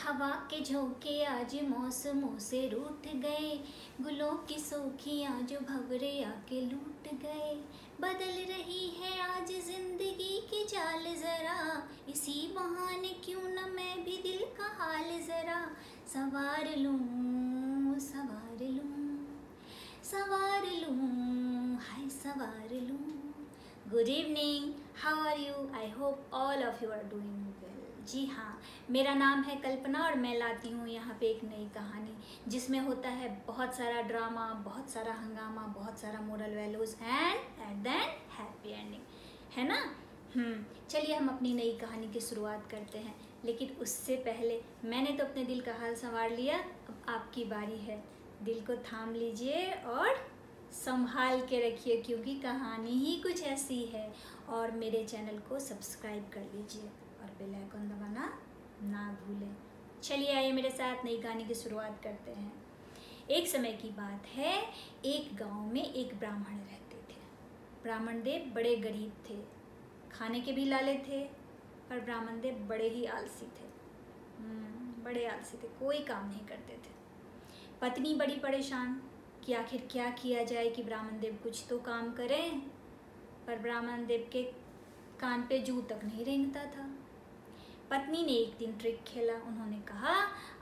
हवा के झोंके आज मौसमों से रूठ गए, गुलों की सोखियाँ जो भंवरे आके लूट गए। बदल रही है आज जिंदगी की चाल जरा, इसी बहाने क्यों न मैं भी दिल का हाल जरा सवार लूं, सवार लूं, सवार लूं, हाय सवार लूं। Good evening, how are you? I hope all of you are doing well. जी हाँ, मेरा नाम है कल्पना और मैं लाती हूँ यहाँ पे एक नई कहानी जिसमें होता है बहुत सारा ड्रामा, बहुत सारा हंगामा, बहुत सारा moral values and at the end happy ending, है ना। चलिए हम अपनी नई कहानी की शुरुआत करते हैं, लेकिन उससे पहले मैंने तो अपने दिल का हाल संवार लिया, अब आपकी बारी है। दिल को थाम लीजिए और संभाल के रखिए क्योंकि कहानी ही कुछ ऐसी है। और मेरे चैनल को सब्सक्राइब कर लीजिए और बेल आइकन दबाना ना भूलें। चलिए आइए मेरे साथ नई कहानी की शुरुआत करते हैं। एक समय की बात है, एक गांव में एक ब्राह्मण रहते थे। ब्राह्मण देव बड़े गरीब थे, खाने के भी लाले थे, पर ब्राह्मण देव बड़े ही आलसी थे। बड़े आलसी थे, कोई काम नहीं करते थे। पत्नी बड़ी परेशान कि आखिर क्या किया जाए कि ब्राह्मण देव कुछ तो काम करें, पर ब्राह्मण देव के कान पे जू तक नहीं रेंगता था। पत्नी ने एक दिन ट्रिक खेला। उन्होंने कहा,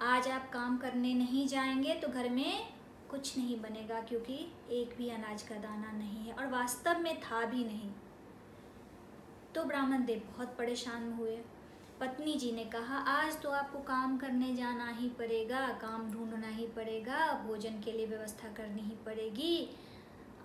आज आप काम करने नहीं जाएंगे तो घर में कुछ नहीं बनेगा, क्योंकि एक भी अनाज का दाना नहीं है, और वास्तव में था भी नहीं। तो ब्राह्मण देव बहुत परेशान हुए। पत्नी जी ने कहा, आज तो आपको काम करने जाना ही पड़ेगा, काम ढूंढना ही पड़ेगा, भोजन के लिए व्यवस्था करनी ही पड़ेगी।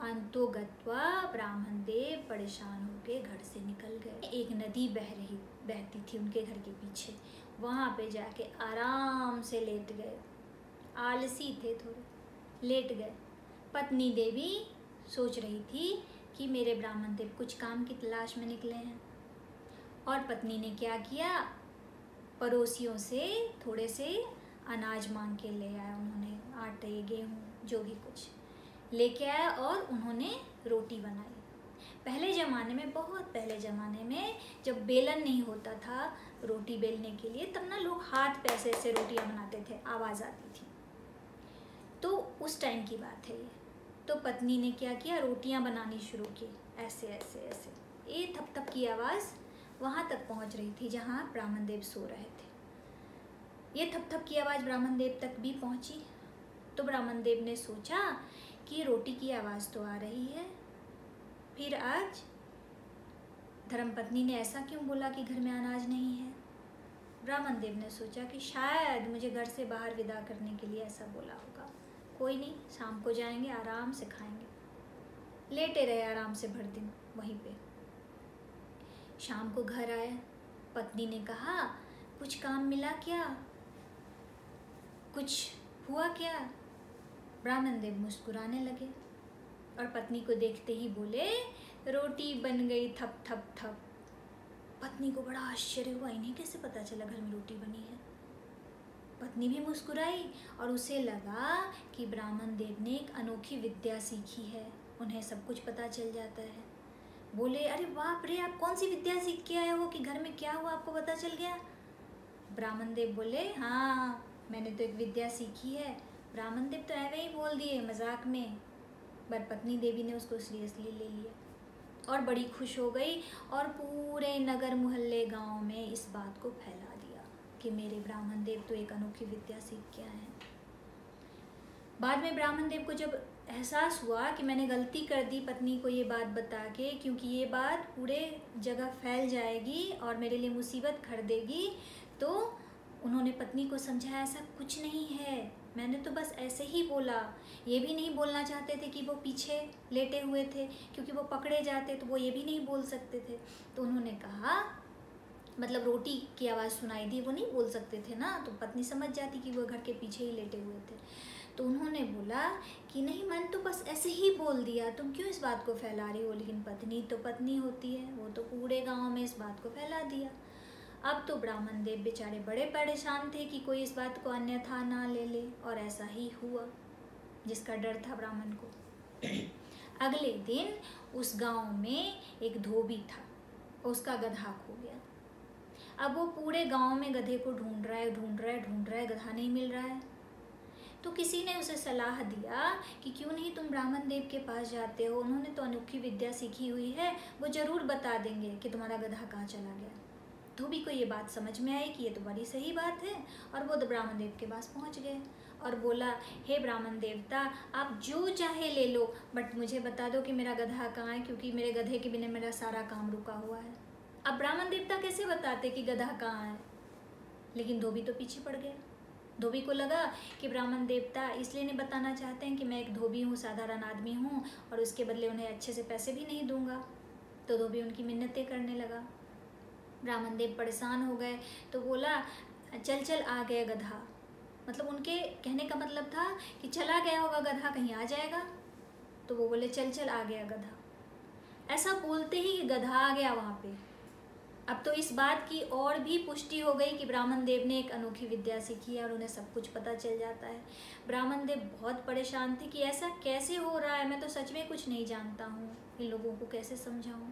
अंतो गत्वा ब्राह्मण देव परेशान होकर घर से निकल गए। एक नदी बहती थी उनके घर के पीछे, वहाँ पे जाके आराम से लेट गए। आलसी थे थोड़े, लेट गए। पत्नी देवी सोच रही थी कि मेरे ब्राह्मण देव कुछ काम की तलाश में निकले हैं। और पत्नी ने क्या किया, पड़ोसियों से थोड़े से अनाज मांग के ले आया। उन्होंने आटे गेहूँ जो भी कुछ लेके आया और उन्होंने रोटी बनाई। पहले ज़माने में, बहुत पहले ज़माने में, जब बेलन नहीं होता था रोटी बेलने के लिए, तब ना लोग हाथ पैसे से रोटियां बनाते थे, आवाज़ आती थी। तो उस टाइम की बात है ये। तो पत्नी ने क्या किया, रोटियां बनानी शुरू की, ऐसे ऐसे ऐसे। ये थप थप की आवाज़ वहाँ तक पहुँच रही थी जहाँ ब्राह्मण देव सो रहे थे। ये थप थप की आवाज़ ब्राह्मण देव तक भी पहुँची। तो ब्राह्मण देव ने सोचा कि रोटी की आवाज़ तो आ रही है, फिर आज धर्मपत्नी ने ऐसा क्यों बोला कि घर में अनाज नहीं है। ब्राह्मण देव ने सोचा कि शायद मुझे घर से बाहर विदा करने के लिए ऐसा बोला होगा। कोई नहीं, शाम को जाएंगे, आराम से खाएंगे। लेटे रहे आराम से भर दिन वहीं पे। शाम को घर आए। पत्नी ने कहा, कुछ काम मिला क्या, कुछ हुआ क्या? ब्राह्मण देव मुस्कुराने लगे और पत्नी को देखते ही बोले, रोटी बन गई थप थप थप। पत्नी को बड़ा आश्चर्य हुआ, इन्हें कैसे पता चला घर में रोटी बनी है। पत्नी भी मुस्कुराई और उसे लगा कि ब्राह्मण देव ने एक अनोखी विद्या सीखी है, उन्हें सब कुछ पता चल जाता है। बोले, अरे बाप रे, आप कौन सी विद्या सीख के आए हो कि घर में क्या हुआ आपको पता चल गया? ब्राह्मण देव बोले, हाँ, मैंने तो एक विद्या सीखी है। ब्राह्मण देव तो ऐवे ही बोल दिए मजाक में, पर पत्नी देवी ने उसको सीरियसली ले लिया और बड़ी खुश हो गई और पूरे नगर मोहल्ले गांव में इस बात को फैला दिया कि मेरे ब्राह्मण देव तो एक अनोखी विद्या सीख के आए हैं। बाद में ब्राह्मण देव को जब एहसास हुआ कि मैंने गलती कर दी पत्नी को ये बात बता के, क्योंकि ये बात पूरे जगह फैल जाएगी और मेरे लिए मुसीबत खड़ देगी, तो उन्होंने पत्नी को समझाया, ऐसा कुछ नहीं है, मैंने तो बस ऐसे ही बोला। ये भी नहीं बोलना चाहते थे कि वो पीछे लेटे हुए थे, क्योंकि वो पकड़े जाते तो वो ये भी नहीं बोल सकते थे। तो उन्होंने कहा, मतलब रोटी की आवाज़ सुनाई दी, वो नहीं बोल सकते थे ना, तो पत्नी समझ जाती कि वो घर के पीछे ही लेटे हुए थे। तो उन्होंने बोला कि नहीं, मैंने तो बस ऐसे ही बोल दिया, तुम क्यों इस बात को फैला रही हो? लेकिन पत्नी तो पत्नी होती है, वो तो पूरे गाँव में इस बात को फैला दिया। अब तो ब्राह्मण देव बेचारे बड़े परेशान थे कि कोई इस बात को अन्यथा ना ले ले, और ऐसा ही हुआ जिसका डर था ब्राह्मण को। अगले दिन उस गांव में एक धोबी था, उसका गधा खो गया। अब वो पूरे गांव में गधे को ढूंढ रहा है, गधा नहीं मिल रहा है। तो किसी ने उसे सलाह दिया कि क्यों नहीं तुम ब्राह्मण देव के पास जाते हो, उन्होंने तो अनोखी विद्या सीखी हुई है, वो ज़रूर बता देंगे कि तुम्हारा गधा कहाँ चला गया। धोबी को ये बात समझ में आई कि ये तो बड़ी सही बात है, और वो तो ब्राह्मण देव के पास पहुँच गए और बोला, हे ब्राह्मण देवता, आप जो चाहे ले लो, बट मुझे बता दो कि मेरा गधा कहाँ है, क्योंकि मेरे गधे के बिना मेरा सारा काम रुका हुआ है। अब ब्राह्मण देवता कैसे बताते कि गधा कहाँ है, लेकिन धोबी तो पीछे पड़ गया। धोबी को लगा कि ब्राह्मण देवता इसलिए नहीं बताना चाहते हैं कि मैं एक धोबी हूँ, साधारण आदमी हूँ, और उसके बदले उन्हें अच्छे से पैसे भी नहीं दूंगा। तो धोबी उनकी मिन्नतें करने लगा। ब्राह्मण देव परेशान हो गए, तो बोला, चल चल आ गया गधा। मतलब उनके कहने का मतलब था कि चला गया होगा गधा, कहीं आ जाएगा। तो वो बोले, चल चल आ गया गधा। ऐसा बोलते ही गधा आ गया वहाँ पे। अब तो इस बात की और भी पुष्टि हो गई कि ब्राह्मण देव ने एक अनोखी विद्या सीखी है और उन्हें सब कुछ पता चल जाता है। ब्राह्मण देव बहुत परेशान थे कि ऐसा कैसे हो रहा है, मैं तो सच में कुछ नहीं जानता हूँ, इन लोगों को कैसे समझाऊँ।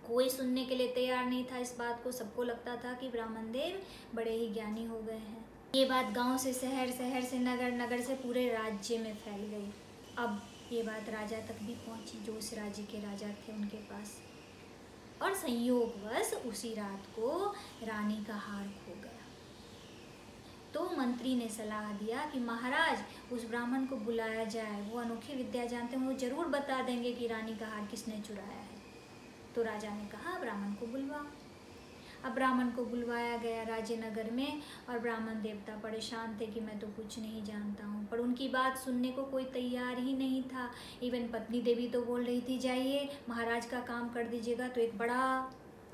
कोई सुनने के लिए तैयार नहीं था इस बात को। सबको लगता था कि ब्राह्मण देव बड़े ही ज्ञानी हो गए हैं। ये बात गांव से शहर, शहर से नगर, नगर से पूरे राज्य में फैल गई। अब ये बात राजा तक भी पहुंची, जो उस राज्य के राजा थे उनके पास। और संयोगवश उसी रात को रानी का हार खो गया। तो मंत्री ने सलाह दिया कि महाराज, उस ब्राह्मण को बुलाया जाए, वो अनोखी विद्या जानते हैं, वो जरूर बता देंगे कि रानी का हार किसने चुराया है। तो राजा ने कहा, ब्राह्मण को बुलवा। अब ब्राह्मण को बुलवाया गया राज्य नगर में, और ब्राह्मण देवता परेशान थे कि मैं तो कुछ नहीं जानता हूँ, पर उनकी बात सुनने को कोई तैयार ही नहीं था। इवन पत्नी देवी तो बोल रही थी, जाइए महाराज का काम कर दीजिएगा तो एक बड़ा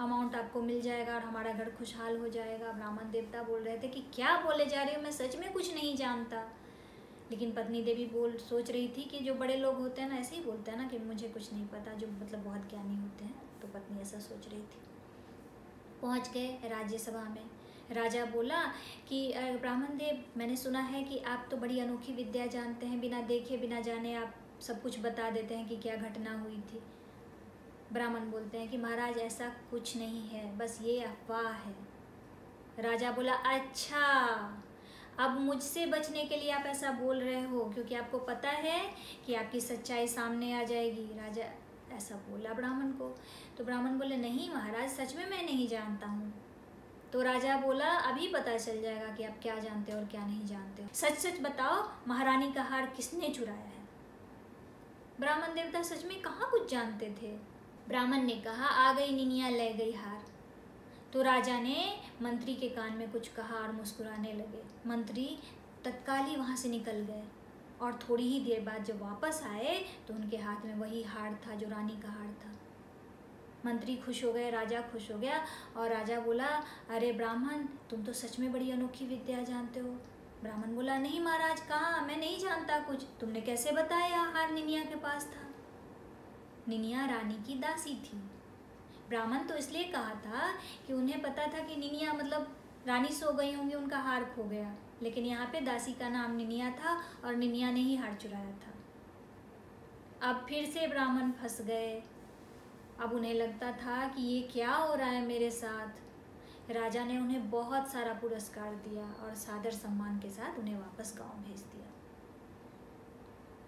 अमाउंट आपको मिल जाएगा और हमारा घर खुशहाल हो जाएगा। ब्राह्मण देवता बोल रहे थे कि क्या बोले जा रही हो, मैं सच में कुछ नहीं जानता। लेकिन पत्नी देवी सोच रही थी कि जो बड़े लोग होते हैं ना, ऐसे ही बोलते हैं ना कि मुझे कुछ नहीं पता, जो मतलब बहुत ज्ञानी होते हैं। तो पत्नी ऐसा सोच रही थी। पहुंच गए राज्यसभा में। राजा बोला कि ब्राह्मण देव, मैंने सुना है कि आप तो बड़ी अनोखी विद्या जानते हैं, बिना देखे बिना जाने आप सब कुछ बता देते हैं कि क्या घटना हुई थी। ब्राह्मण बोलते हैं कि महाराज ऐसा कुछ नहीं है, बस ये अफवाह है। राजा बोला, अच्छा, अब मुझसे बचने के लिए आप ऐसा बोल रहे हो क्योंकि आपको पता है कि आपकी सच्चाई सामने आ जाएगी। राजा ऐसा बोला ब्राह्मण को। तो ब्राह्मण बोले, नहीं महाराज, सच में मैं नहीं जानता हूँ। तो राजा बोला, अभी पता चल जाएगा कि आप क्या जानते हो और क्या नहीं जानते हो। सच सच बताओ, महारानी का हार किसने चुराया है। ब्राह्मण देवता सच में कहाँ कुछ जानते थे। ब्राह्मण ने कहा, आ गई निनिया, ले गई हार। तो राजा ने मंत्री के कान में कुछ कहा और मुस्कुराने लगे। मंत्री तत्काल ही वहाँ से निकल गए, और थोड़ी ही देर बाद जब वापस आए तो उनके हाथ में वही हार था जो रानी का हार था। मंत्री खुश हो गए, राजा खुश हो गया, और राजा बोला, अरे ब्राह्मण, तुम तो सच में बड़ी अनोखी विद्या जानते हो। ब्राह्मण बोला, नहीं महाराज, कहाँ, मैं नहीं जानता कुछ। तुमने कैसे बताया हार निनिया के पास था। निनिया रानी की दासी थी। ब्राह्मण तो इसलिए कहा था कि उन्हें पता था कि निनिया मतलब रानी सो गई होंगी, उनका हार खो गया, लेकिन यहाँ पे दासी का नाम निनिया था और निनिया ने ही हार चुराया था। अब फिर से ब्राह्मण फंस गए। अब उन्हें लगता था कि ये क्या हो रहा है मेरे साथ। राजा ने उन्हें बहुत सारा पुरस्कार दिया और सादर सम्मान के साथ उन्हें वापस गांव भेज दिया।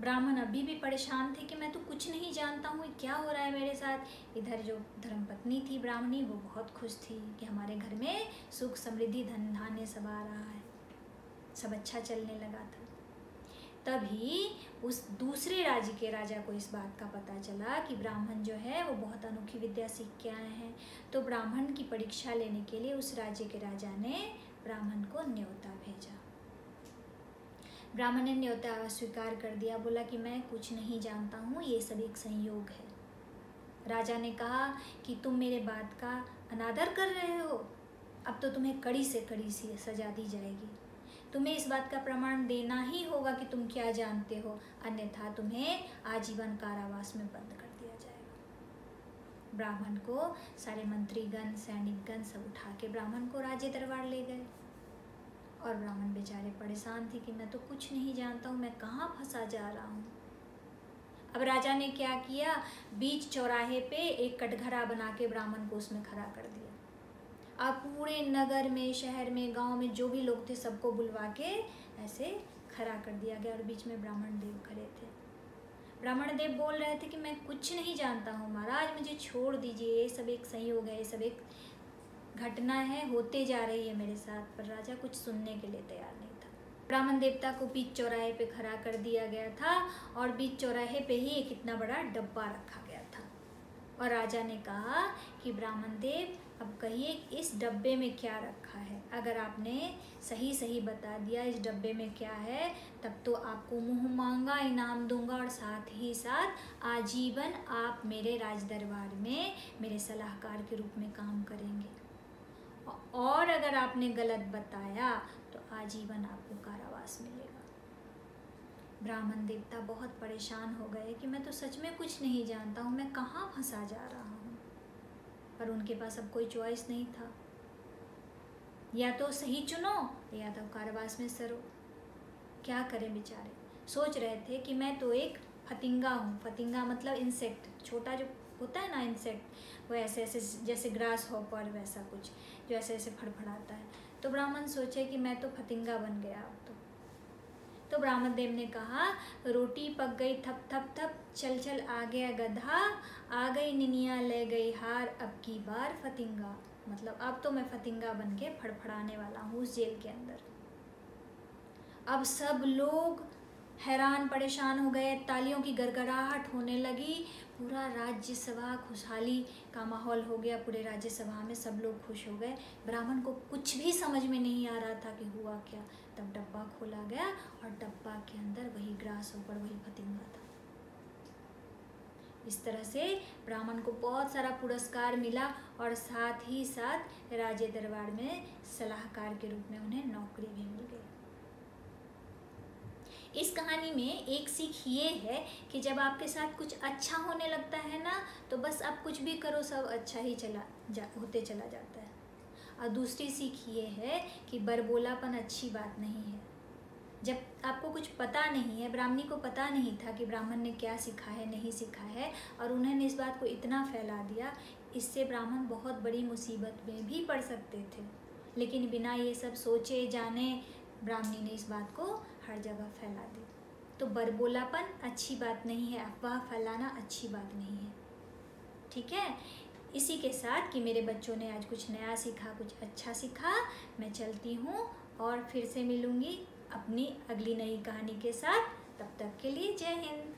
ब्राह्मण अभी भी परेशान थे कि मैं तो कुछ नहीं जानता हूँ, क्या हो रहा है मेरे साथ। इधर जो धर्मपत्नी थी ब्राह्मणी, वो बहुत खुश थी कि हमारे घर में सुख समृद्धि धन धान्य सब आ रहा है, सब अच्छा चलने लगा था। तभी उस दूसरे राज्य के राजा को इस बात का पता चला कि ब्राह्मण जो है वो बहुत अनोखी विद्या सीख के आए हैं। तो ब्राह्मण की परीक्षा लेने के लिए उस राज्य के राजा ने ब्राह्मण को न्योता भेजा। ब्राह्मण ने न्योता स्वीकार कर दिया, बोला कि मैं कुछ नहीं जानता हूँ, ये सब एक संयोग है। राजा ने कहा कि तुम मेरे बात का अनादर कर रहे हो, अब तो तुम्हें कड़ी से कड़ी सी सजा दी जाएगी। तुम्हें इस बात का प्रमाण देना ही होगा कि तुम क्या जानते हो, अन्यथा तुम्हें आजीवन कारावास में बंद कर दिया जाएगा। ब्राह्मण को सारे मंत्रीगण, सैनिकगण सब उठा के ब्राह्मण को राज्य दरबार ले गए, और ब्राह्मण बेचारे परेशान थे कि मैं तो कुछ नहीं जानता हूँ, मैं कहाँ फंसा जा रहा हूँ। अब राजा ने क्या किया, बीच चौराहे पे एक कटघरा बना के ब्राह्मण को उसमें खड़ा कर दिया। आप पूरे नगर में, शहर में, गांव में जो भी लोग थे सबको बुलवा के ऐसे खड़ा कर दिया गया और बीच में ब्राह्मण देव खड़े थे। ब्राह्मण देव बोल रहे थे कि मैं कुछ नहीं जानता हूँ महाराज, मुझे छोड़ दीजिए, ये सब एक संयोग है, ये सब एक घटना है, होते जा रही है मेरे साथ। पर राजा कुछ सुनने के लिए तैयार नहीं था। ब्राह्मण देवता को बीच चौराहे पे खड़ा कर दिया गया था और बीच चौराहे पे ही एक इतना बड़ा डब्बा रखा गया था और राजा ने कहा कि ब्राह्मण देव अब कहिए इस डब्बे में क्या रखा है। अगर आपने सही सही बता दिया इस डब्बे में क्या है, तब तो आपको मुँह मांगा इनाम दूंगा और साथ ही साथ आजीवन आप मेरे राज दरबार में मेरे सलाहकार के रूप में काम करेंगे, और अगर आपने गलत बताया तो आजीवन आपको कारावास मिलेगा। ब्राह्मण देवता बहुत परेशान हो गए कि मैं तो सच में कुछ नहीं जानता हूँ, मैं कहाँ फंसा जा रहा हूँ। पर उनके पास अब कोई चॉइस नहीं था, या तो सही चुनो या तो कारावास में सरो। क्या करें बेचारे। सोच रहे थे कि मैं तो एक फतिंगा हूँ, फतिंगा मतलब इंसेक्ट, छोटा जो होता है ना इंसेक्ट, वो ऐसे ऐसे जैसे ग्रास हॉपर वैसा कुछ जो ऐसे ऐसे फड़फड़ाता है। तो ब्राह्मण सोचे कि मैं तो फतिंगा बन गया अब तो ब्राह्मण देव ने कहा रोटी पक गई थप थप थप, चल चल आ गया गधा, आ गई निनिया ले गई हार, अब की बार फतिंगा। मतलब अब तो मैं फतिंगा बन के फड़फड़ाने वाला हूँ उस जेल के अंदर। अब सब लोग हैरान परेशान हो गए, तालियों की गड़गड़ाहट होने लगी, पूरा राज्यसभा खुशहाली का माहौल हो गया। पूरे राज्यसभा में सब लोग खुश हो गए। ब्राह्मण को कुछ भी समझ में नहीं आ रहा था कि हुआ क्या। तब डब्बा खोला गया और डब्बा के अंदर वही ग्रास ऊपर वही फतिंगा था। इस तरह से ब्राह्मण को बहुत सारा पुरस्कार मिला और साथ ही साथ राज्य दरबार में सलाहकार के रूप में उन्हें नौकरी भी मिल गई। इस कहानी में एक सीख ये है कि जब आपके साथ कुछ अच्छा होने लगता है ना, तो बस आप कुछ भी करो सब अच्छा ही होते चला जाता है। और दूसरी सीख ये है कि बरबोलापन अच्छी बात नहीं है। जब आपको कुछ पता नहीं है, ब्राह्मणी को पता नहीं था कि ब्राह्मण ने क्या सीखा है नहीं सीखा है, और उन्होंने इस बात को इतना फैला दिया, इससे ब्राह्मण बहुत बड़ी मुसीबत में भी पड़ सकते थे। लेकिन बिना ये सब सोचे जाने ब्राह्मणी ने इस बात को हर जगह फैला दी। तो बरबोलापन अच्छी बात नहीं है, अफवाह फैलाना अच्छी बात नहीं है। ठीक है, इसी के साथ कि मेरे बच्चों ने आज कुछ नया सीखा, कुछ अच्छा सीखा, मैं चलती हूँ और फिर से मिलूँगी अपनी अगली नई कहानी के साथ। तब तक के लिए जय हिंद।